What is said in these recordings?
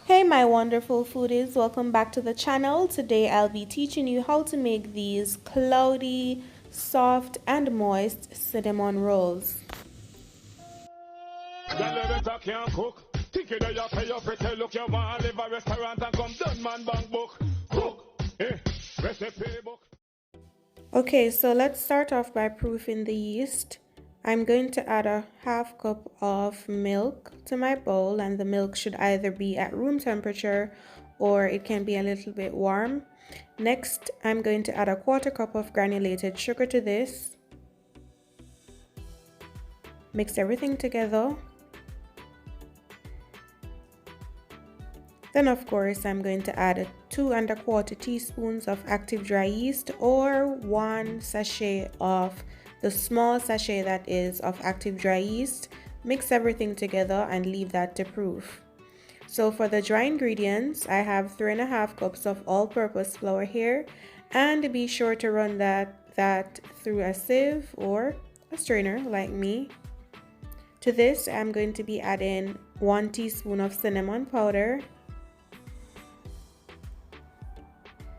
Hey my wonderful foodies, welcome back to the channel. Today I'll be teaching you how to make these cloudy, soft and moist cinnamon rolls. Okay, so let's start off by proofing the yeast. I'm going to add a half cup of milk to my bowl, and the milk should either be at room temperature or it can be a little bit warm. Next, I'm going to add a quarter cup of granulated sugar to this. Mix everything together. Then of course I'm going to add 2 1/4 teaspoons of active dry yeast, or 1 sachet of the small sachet that is of active dry yeast. Mix everything together and leave that to proof. So for the dry ingredients, I have 3 1/2 cups of all-purpose flour here, and be sure to run that through a sieve or a strainer like me. To this I'm going to be adding 1 teaspoon of cinnamon powder.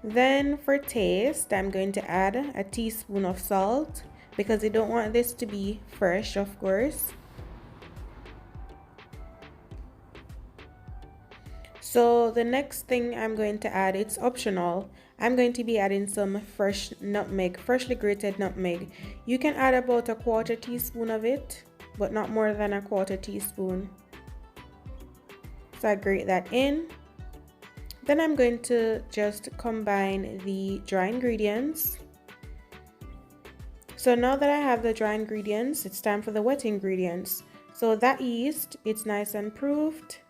Then for taste, I'm going to add a teaspoon of salt, because you don't want this to be fresh, of course. So the next thing I'm going to add, it's optional. I'm going to be adding some fresh nutmeg, freshly grated nutmeg. You can add about 1/4 teaspoon of it, but not more than 1/4 teaspoon. So I grate that in. Then I'm going to just combine the dry ingredients. So now that I have the dry ingredients, it's time for the wet ingredients. So that yeast, it's nice and proofed,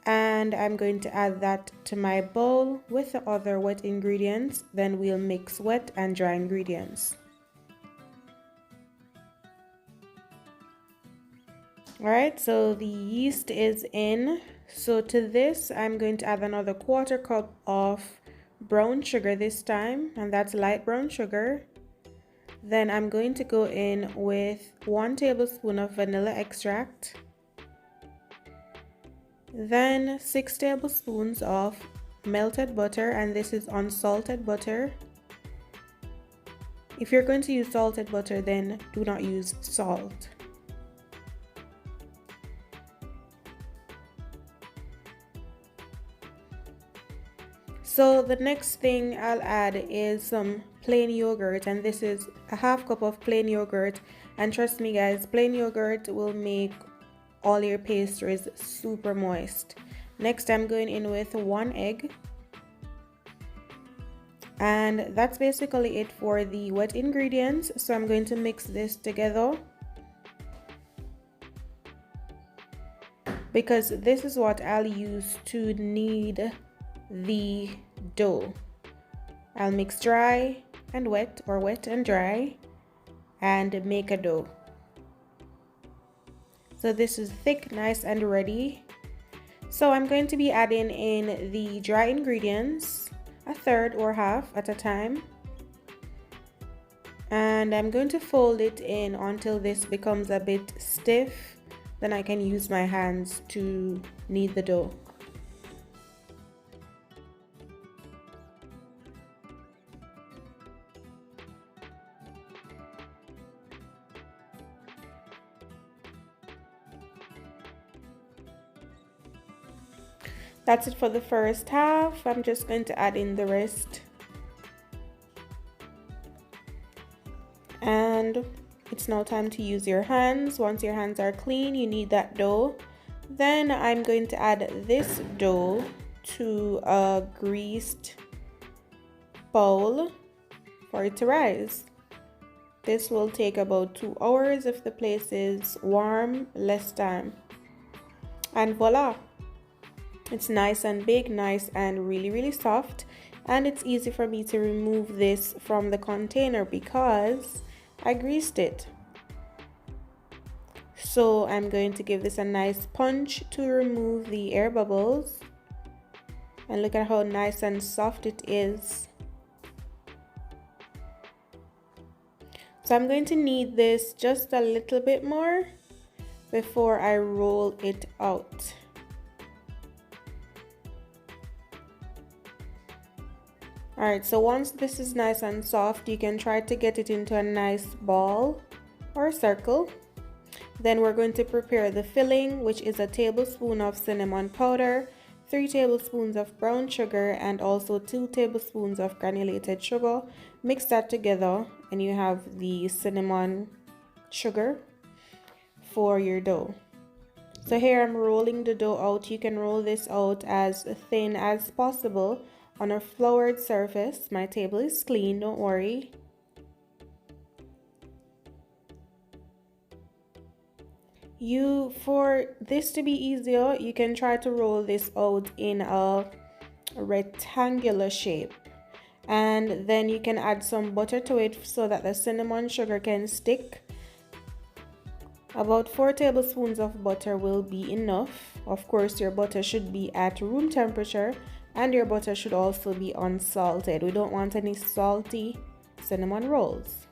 and I'm going to add that to my bowl with the other wet ingredients. Then we'll mix wet and dry ingredients. Alright, so the yeast is in. So to this I'm going to add another 1/4 cup of brown sugar this time, and that's light brown sugar. Then I'm going to go in with 1 tablespoon of vanilla extract. Then 6 tablespoons of melted butter, and this is unsalted butter. If you're going to use salted butter, then do not use salt. So the next thing I'll add is some plain yogurt, and this is a half cup of plain yogurt. And trust me guys, plain yogurt will make all your pastries super moist. Next I'm going in with 1 egg, and that's basically it for the wet ingredients. So I'm going to mix this together, because this is what I'll use to knead the dough. I'll mix dry and wet, or wet and dry, and make a dough. So this is thick, nice and ready. So I'm going to be adding in the dry ingredients, 1/3 or half at a time, and I'm going to fold it in until this becomes a bit stiff. Then I can use my hands to knead the dough. That's it for the first half. I'm just going to add in the rest. And it's now time to use your hands. Once your hands are clean, you knead that dough. Then I'm going to add this dough to a greased bowl for it to rise. This will take about 2 hours if the place is warm, less time. And voila! It's nice and big, nice and really soft, and it's easy for me to remove this from the container because I greased it. So I'm going to give this a nice punch to remove the air bubbles, and look at how nice and soft it is. So I'm going to knead this just a little bit more before I roll it out. Alright, so once this is nice and soft, you can try to get it into a nice ball or circle. Then we're going to prepare the filling, which is a tablespoon of cinnamon powder, 3 tablespoons of brown sugar, and also 2 tablespoons of granulated sugar. Mix that together and you have the cinnamon sugar for your dough. So here I'm rolling the dough out. You can roll this out as thin as possible on a floured surface. My table is clean, don't worry. For this to be easier, you can try to roll this out in a rectangular shape, and then you can add some butter to it so that the cinnamon sugar can stick. About 4 tablespoons of butter will be enough. Of course, your butter should be at room temperature, and your butter should also be unsalted. We don't want any salty cinnamon rolls.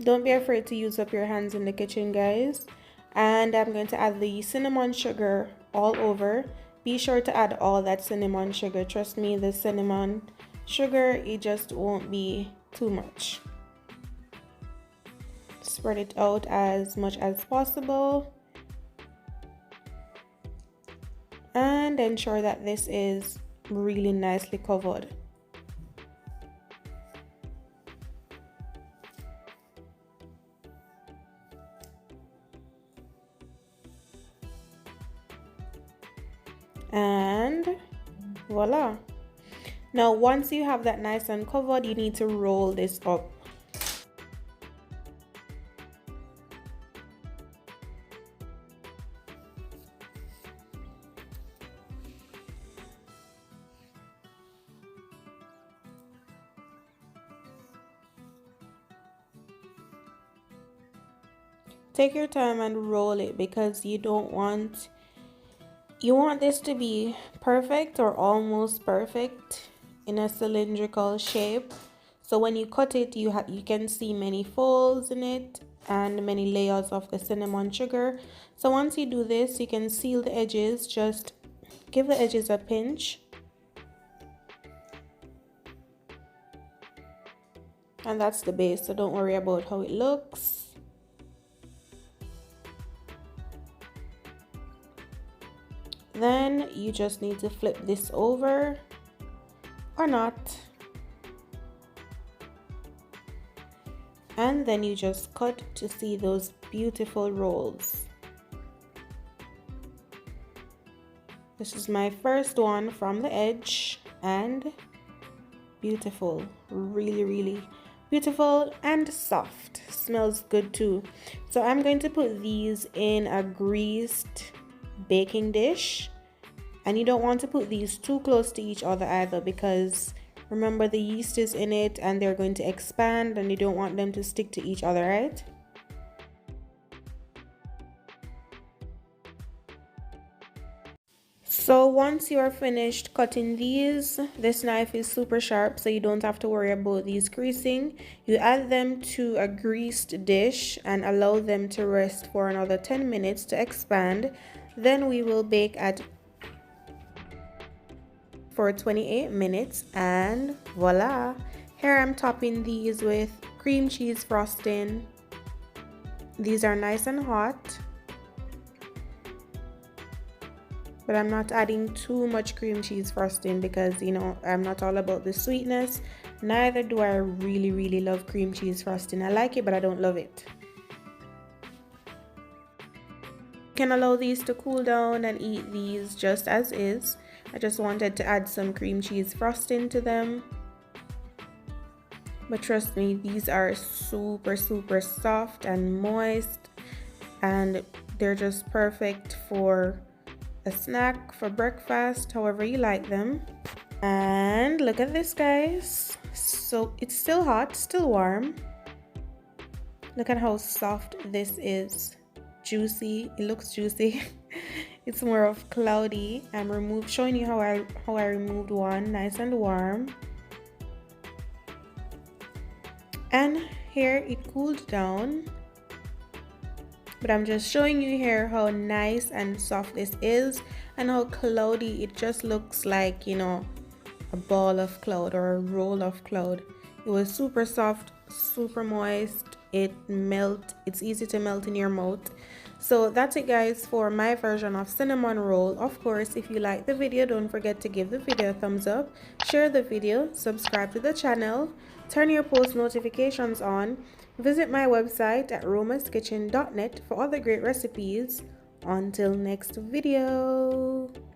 Don't be afraid to use up your hands in the kitchen, guys. And I'm going to add the cinnamon sugar all over. Be sure to add all that cinnamon sugar. Trust me, the cinnamon sugar, it just won't be too much. Spread it out as much as possible. And ensure that this is really nicely covered. And voila. Now once you have that nice and covered, you need to roll this up. Take your time and roll it, because you want this to be perfect or almost perfect in a cylindrical shape. So when you cut it, you can see many folds in it and many layers of the cinnamon sugar. So once you do this, you can seal the edges. Just give the edges a pinch. And that's the base, so don't worry about how it looks. Then you just need to flip this over, or not, and then you just cut to see those beautiful rolls. This is my first one from the edge, and beautiful, really beautiful and soft. Smells good too. So I'm going to put these in a greased baking dish, and you don't want to put these too close to each other either, because remember the yeast is in it and they're going to expand, and you don't want them to stick to each other, right? So once you are finished cutting these, this knife is super sharp, so you don't have to worry about these creasing. You add them to a greased dish and allow them to rest for another 10 minutes to expand. Then we will bake for 28 minutes, and voila. Here I'm topping these with cream cheese frosting. These are nice and hot, but I'm not adding too much cream cheese frosting because, you know, I'm not all about the sweetness. Neither do I really love cream cheese frosting. I like it, but I don't love it. You can allow these to cool down and eat these just as is. I just wanted to add some cream cheese frosting to them. But trust me, these are super soft and moist, and they're just perfect for a snack, for breakfast, however you like them. And look at this, guys. So it's still hot, still warm. Look at how soft this is. Juicy. It looks juicy. It's more of cloudy. I'm showing you how I removed one, nice and warm. And here it cooled down. but I'm just showing you here how nice and soft this is and how cloudy it just looks like, you know, a ball of cloud or a roll of cloud. It was super soft, super moist. It's easy to melt in your mouth. So that's it guys for my version of cinnamon roll. Of course, if you like the video, don't forget to give the video a thumbs up, share the video, subscribe to the channel, turn your post notifications on, visit my website at roma'skitchen.net for other great recipes. Until next video.